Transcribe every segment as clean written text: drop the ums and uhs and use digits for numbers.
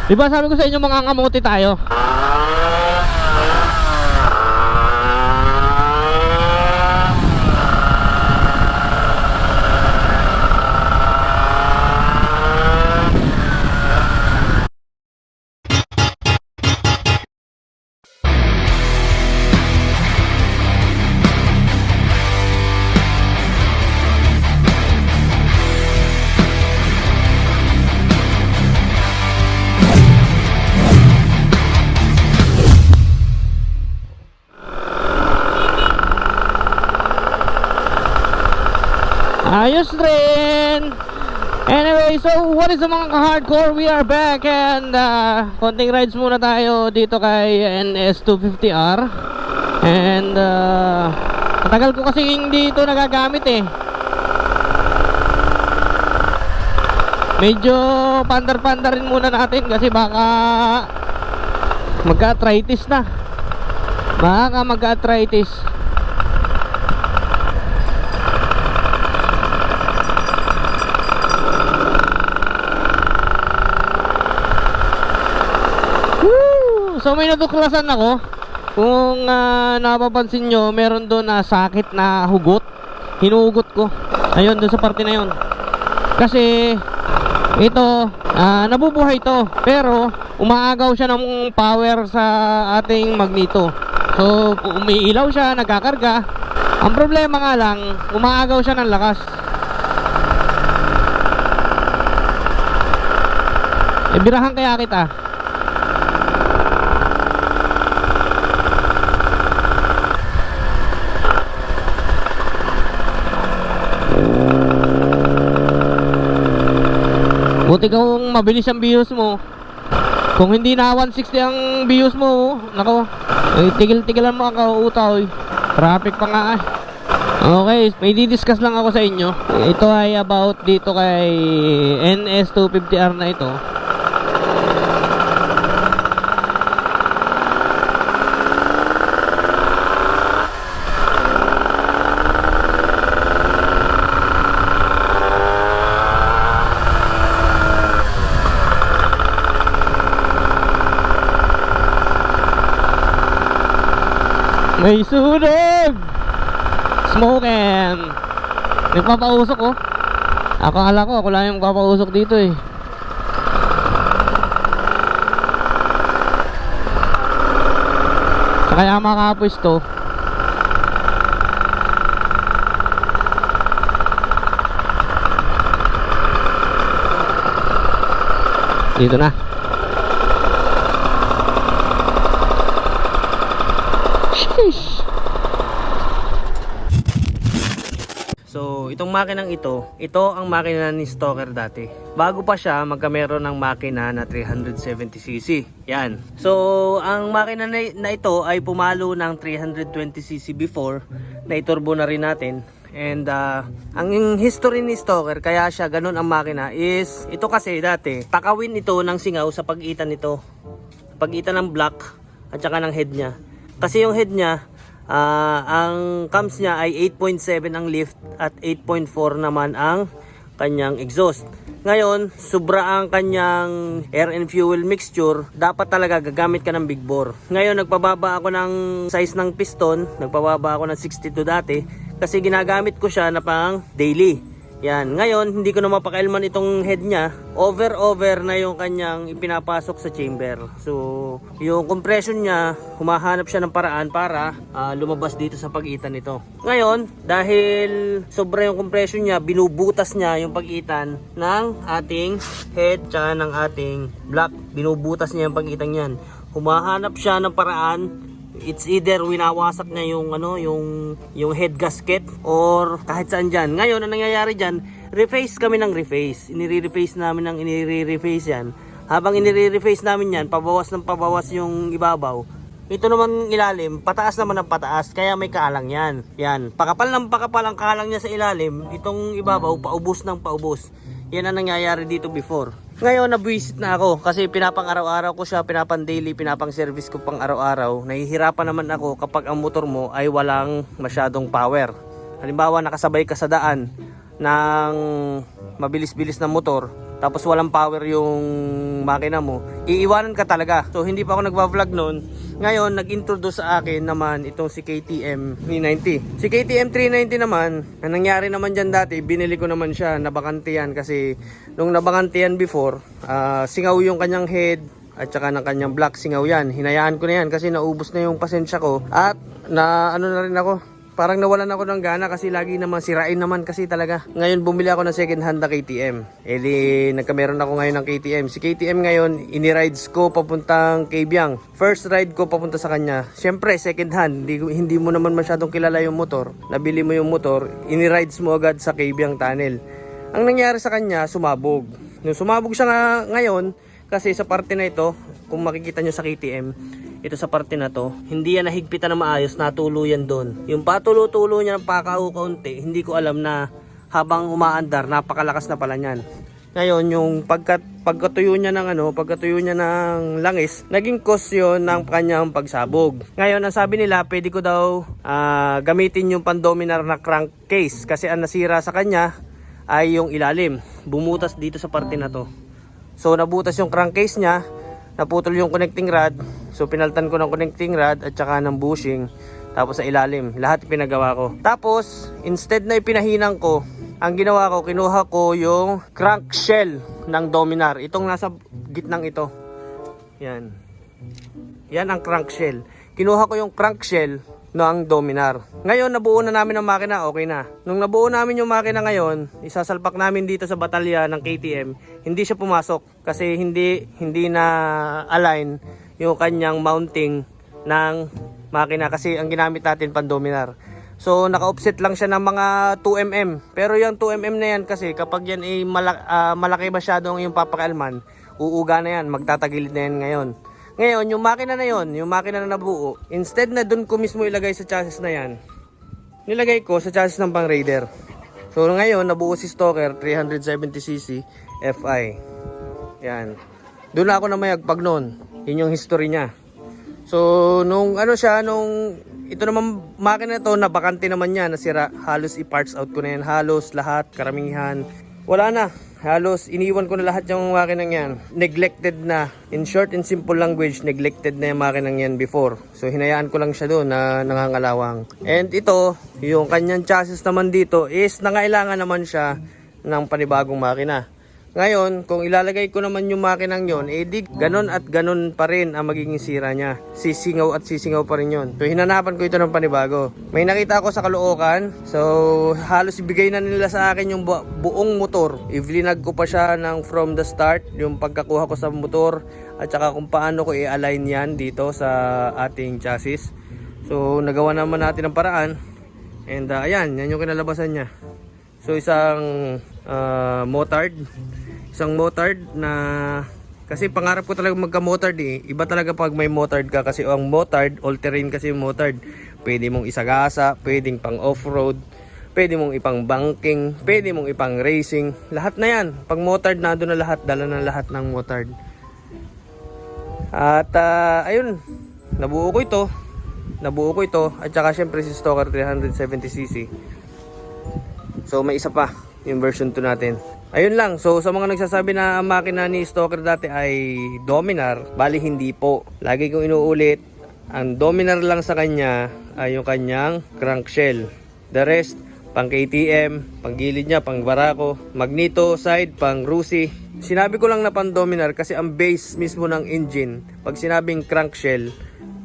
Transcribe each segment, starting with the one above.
Diba sabi ko sa inyo mga ngamote tayo? Ayos rin. Anyway, so what is the mga ka-hardcore? We are back and konting rides muna tayo dito kay NS250R. And matagal ko kasi hindi ito nagagamit eh. Medyo pandar-pandar rin muna natin kasi baka magka-arthritis na. Baka magka-arthritis. So may natuklasan ako. Kung napapansin nyo, meron doon na sakit na hugot. Hinuhugot ko. Ayun, doon sa parte na yun. Kasi ito, nabubuhay to. Pero umaagaw siya ng power sa ating magneto. So umiilaw siya, nagkakarga. Ang problema nga lang, umaagaw siya ng lakas. Birahan kaya kita. Buti kung mabilis ang views mo. Kung hindi na 160 ang views mo, nako, tigil-tigilan mo ang kautaw. Traffic pa nga eh. Okay, may di-discuss lang ako sa inyo. Ito ay about dito kay NS250R na ito. May sunog! Smoking! Nagpapausok oh. Akala ko ako lang yung papausok dito eh. Kaya makapwis to. Dito na. So, itong makinang ito ang makina ni Stalker dati. Bago pa siya, magkameron ng makina na 370cc. Yan. So, ang makina na ito ay pumalo ng 320cc before. Na-turbo na rin natin. And ang history ni Stalker, kaya siya ganun ang makina, is ito kasi dati, takawin ito ng singaw sa pagitan nito. Pagitan ng block at saka ng head niya. Kasi yung head niya, ang cams niya ay 8.7 ang lift at 8.4 naman ang kanyang exhaust. Ngayon, sobra ang kanyang air and fuel mixture, dapat talaga gagamit ka ng big bore. Ngayon, nagpababa ako ng size ng piston, nagpababa ako ng 62 dati kasi ginagamit ko siya na pang daily. Yan. Ngayon, hindi ko na mapakailman itong head niya. Over na yung kanyang ipinapasok sa chamber. So, yung compression niya, humahanap siya ng paraan para lumabas dito sa pagitan nito. Ngayon, dahil sobra yung compression niya, binubutas niya yung pagitan ng ating head tsaka ng ating block. Binubutas niya yung pagitan yan. Humahanap siya ng paraan. It's either winawasak niya yung yung head gasket or kahit saan diyan. Ngayon ang nangyayari diyan, reface kami ng reface. Inire-reface namin ng inire-reface yan. Habang inire-reface namin yan, pabawas ng pabawas yung ibabaw. Ito naman ilalim, pataas naman ang pataas, kaya may kaalang yan. Yan, pakapal ng pakapal ang kaalang niya sa ilalim, itong ibabaw paubos ng paubos. Yan ang nangyayari dito before. Ngayon nabuwisit na ako kasi pinapang araw-araw ko siya, pinapang daily, pinapang service ko pang araw-araw. Nahihirapan naman ako kapag ang motor mo ay walang masyadong power. Halimbawa nakasabay ka sa daan ng mabilis-bilis na motor, tapos walang power yung makina mo, iiwanan ka talaga. So hindi pa ako nagva-vlog noon. Ngayon, nag-introduce sa akin naman itong si KTM 390. Si KTM 390 naman, ang nangyari naman dyan dati, binili ko naman siya, nabakante yan. Kasi nung nabakante yan before, singaw yung kanyang head at saka ng kanyang block, singaw yan. Hinayaan ko na yan kasi naubos na yung pasensya ko. At na ano na rin ako, parang nawalan ako ng gana kasi lagi naman sirain naman kasi talaga. Ngayon bumili ako ng second hand na KTM. Eh di nagkameron ako ngayon ng KTM. Si KTM ngayon ini-rides ko papuntang Kabyang. First ride ko papunta sa kanya. Siyempre second hand, hindi mo naman masyadong kilala yung motor. Nabili mo yung motor, ini-rides mo agad sa Kabyang Tunnel. Ang nangyari sa kanya, sumabog. Nung sumabog siya ngayon kasi sa parte na ito, kung makikita nyo sa KTM, ito sa parte na to, hindi yan nahigpitan na maayos, natulo yan doon. Yung patulo-tulo niya ng pakao-kaunti, hindi ko alam na habang umaandar, napakalakas na pala niyan. Ngayon, yung pagkatuyo niya ng langis, naging cause yun ng kanyang pagsabog. Ngayon, ang sabi nila, pwede ko daw gamitin yung pan-dominar na crankcase kasi ang nasira sa kanya ay yung ilalim. Bumutas dito sa parte na to. So, nabutas yung crankcase niya, naputol yung connecting rod. So pinaltan ko ng connecting rod at saka ng bushing. Tapos sa ilalim, lahat pinagawa ko. Tapos instead na ipinahinang ko, ang ginawa ko, kinuha ko yung crank shell ng Dominar. Itong nasa gitnang ito. Yan. Yan ang crank shell. Kinuha ko yung crank shell ng Dominar. Ngayon nabuo na namin ang makina, okay na. Nung nabuo namin yung makina ngayon, isasalpak namin dito sa batalya ng KTM. Hindi siya pumasok kasi hindi na align yung kanyang mounting ng makina kasi ang ginamit natin pan Dominar. So naka-offset lang siya ng mga 2mm. Pero yung 2mm na yan kasi kapag yan ay malaki masyadong yung papakalman, uuga na yan, magtatagilid na yan ngayon. Ngayon, yung makina na yon, yung makina na nabuo, instead na dun ko mismo ilagay sa chassis na yan, nilagay ko sa chassis ng pang Raider. So ngayon, nabuo si Stalker 370cc FI. Yan. Doon ako na mayagpag noon. Yun yung history niya. So, nung ito naman makina to, nabakante naman niya, nasira. Halos i-parts out ko na yan. Halos lahat, karamihan. Wala na. Halos iniwan ko na lahat yung makinang yan. Neglected na. In short and simple language, neglected na yung makinang yan before. So hinayaan ko lang siya doon na nangangalawang. And ito, yung kanyang chassis naman dito is nangailangan naman siya ng panibagong makina. Ngayon, kung ilalagay ko naman yung makinang yon, di ganon at ganon pa rin ang magiging sira niya. Sisingaw at sisingaw pa rin yon. So hinanapan ko ito ng panibago. May nakita ako sa Caloocan. So halos ibigay na nila sa akin yung buong motor. Ivinag ko pa siya ng from the start, yung pagkakuha ko sa motor at saka kung paano ko i-align yan dito sa ating chassis. So nagawa naman natin ang paraan. And ayan, yan yung kinalabasan niya. So isang motard. Isang motard na kasi pangarap ko talaga magka-motard eh. Iba talaga pag may motard ka kasi ang motard, all-terrain kasi yung motard. Pwede mong isagasa, pwedeng pang off-road, pwede mong ipang banking, pwede mong ipang racing. Lahat na yan. Pag motard, nandun na lahat. Dala na lahat ng motard. At ayun, nabuo ko ito. At saka syempre si Stalker 370cc. So may isa pa, yung version 2 natin. Ayun lang, so sa mga nagsasabi na ang makina ni Stalker dati ay Dominar, bali hindi po. Lagi kong inuulit, ang Dominar lang sa kanya ay yung kanyang crankshell. The rest, pang KTM, pang gilid niya, pang Barako, Magneto, side, pang Rusi. Sinabi ko lang na pang Dominar kasi ang base mismo ng engine, pag sinabing crankshell,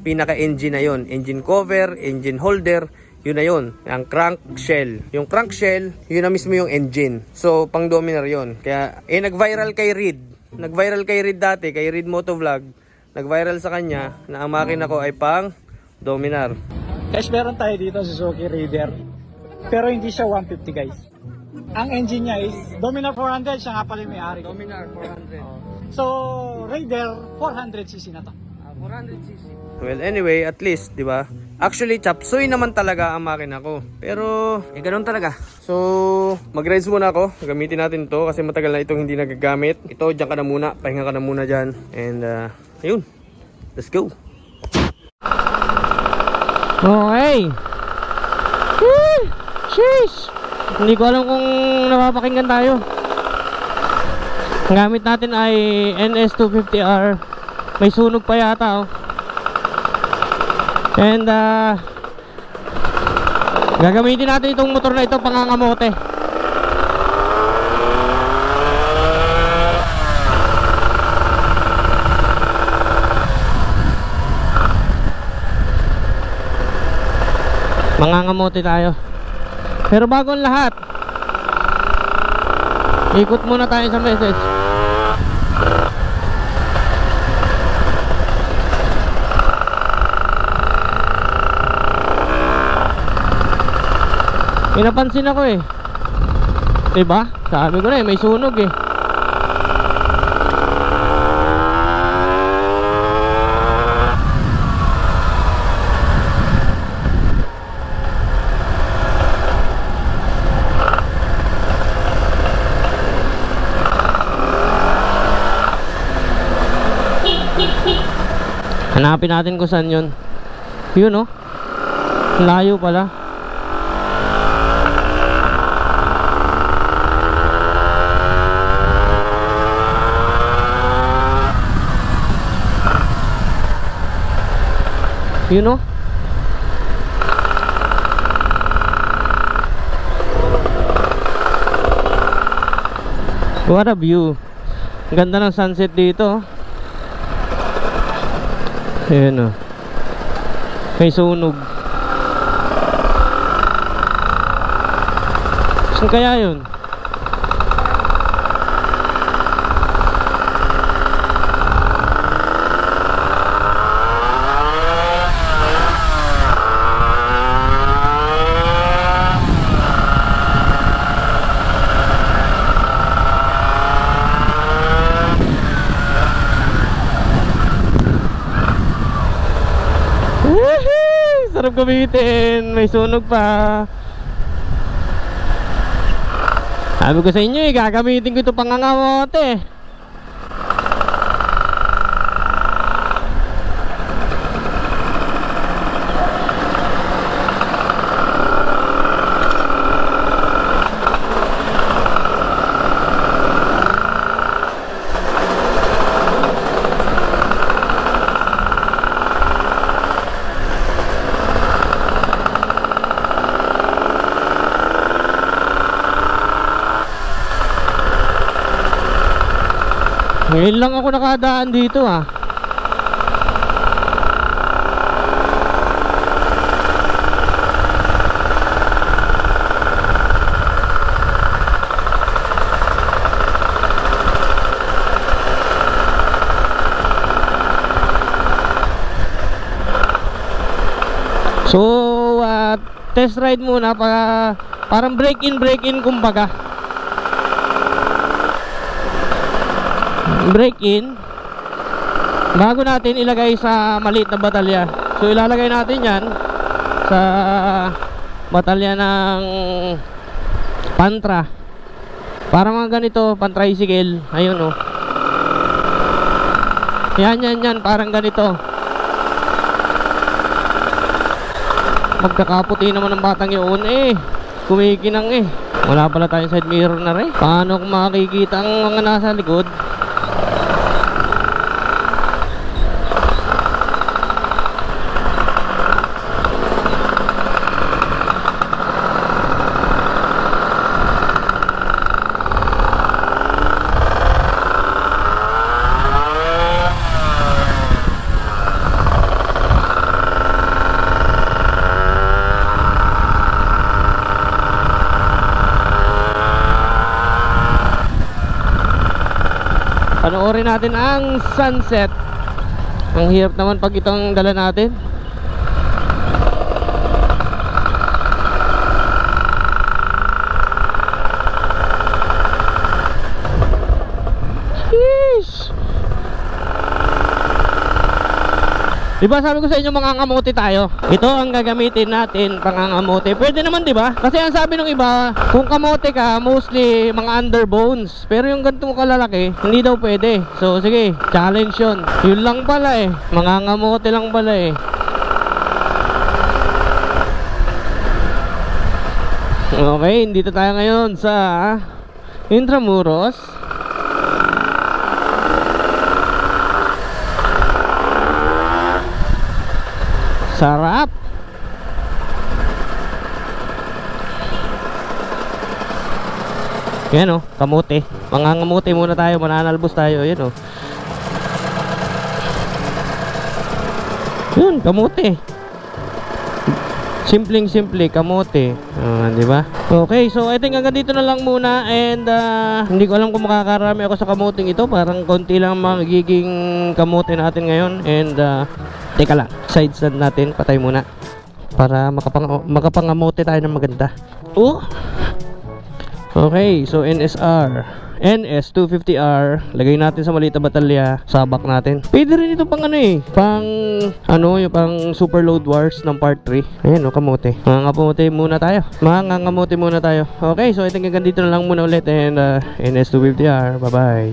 pinaka-engine na yon. Engine cover, engine holder, yun na yun, ang crankshell. Yung crankshell, yun na mismo yung engine. So, pang Dominar yun. Kaya, nag-viral kay Reed. Nag-viral kay Reed dati, kay Reed Motovlog. Nag-viral sa kanya na ang makina ko ay pang Dominar. Guys, meron tayo dito Suzuki Raider. Pero hindi siya 150 guys. Ang engine niya is Dominar 400, siya nga pala yung may-ari. Dominar 400. So, Raider 400cc na to. 400cc. Well, anyway, at least, di ba? Actually, chapsuy naman talaga ang makina ko. Pero, ganun talaga. So, mag-rides muna ako. Gamitin natin to kasi matagal na itong hindi nagagamit. Ito, dyan ka na muna. Pahinga ka na muna dyan. And, ayun. Let's go. Okay. Sheesh! Hindi ko alam kung napapakinggan tayo. Ang gamit natin ay NS250R May sunog pa yata, oh. And gagamitin natin itong motor na ito pangangamote. Mangangamote tayo. Pero bago ang lahat, ikot muna tayo sa message. May napansin ako eh. Diba? Sabi ko na eh, may sunog eh. Hanapin natin kung saan yun. Yun oh. Layo pala. Yun know? What a view. Ang ganda ng sunset dito. Ayan o. May sunog. Saan kaya yun? Sarap gamitin, may sunog pa. Sabi ko sa inyo eh, gagamitin ko ito pangangamote. Ngayon lang ako nakadaan dito ah. So test ride muna para parang break in kumbaga. Break in bago natin ilagay sa maliit na batalya. So ilalagay natin yan sa batalya ng pantra. Para mga ganito, pan-tricycle. Ayun oh. Yan, parang ganito. Magkakaputi naman ng batang yun eh. Kumikinang eh. Wala pala tayong side mirror na rin. Paano kung makikita ang mga nasa likod? Panoorin natin ang sunset. Ang hirap naman pag itong dala natin. Sheesh. Diba sabi ko sa inyo mangangamote tayo? Ito ang gagamitin natin pangangamote. Pwede naman diba? Kasi ang sabi ng iba, kung kamote ka, mostly mga underbones. Pero yung ganitong kalalaki, hindi daw pwede. So sige, challenge yun. Yun lang pala eh. Mangangamote lang pala eh. Okay, dito tayo ngayon sa Intramuros. Sarap. Yan oh, kamote. Mangangamote muna tayo, mananalbos tayo. Yan oh. Yun, kamote. Simpleng-simple, kamote. Di ba? Okay, so I think hanggang dito na lang muna. And hindi ko alam kung makakarami ako sa kamoting ito. Parang konti lang magiging kamote natin ngayon. And teka lang, side stand natin, patay muna para makapangamote tayo ng maganda. Oh! Okay, so NS250R, lagay natin sa maliit na batalya, sabak natin. Pwede rin ito pang ano eh, pang ano, yung pang Super Load Wars ng part 3. Ayan o, kamote. Mangangamote muna tayo. Okay, so I think hanggang dito na lang muna ulit. And NS250R, bye bye.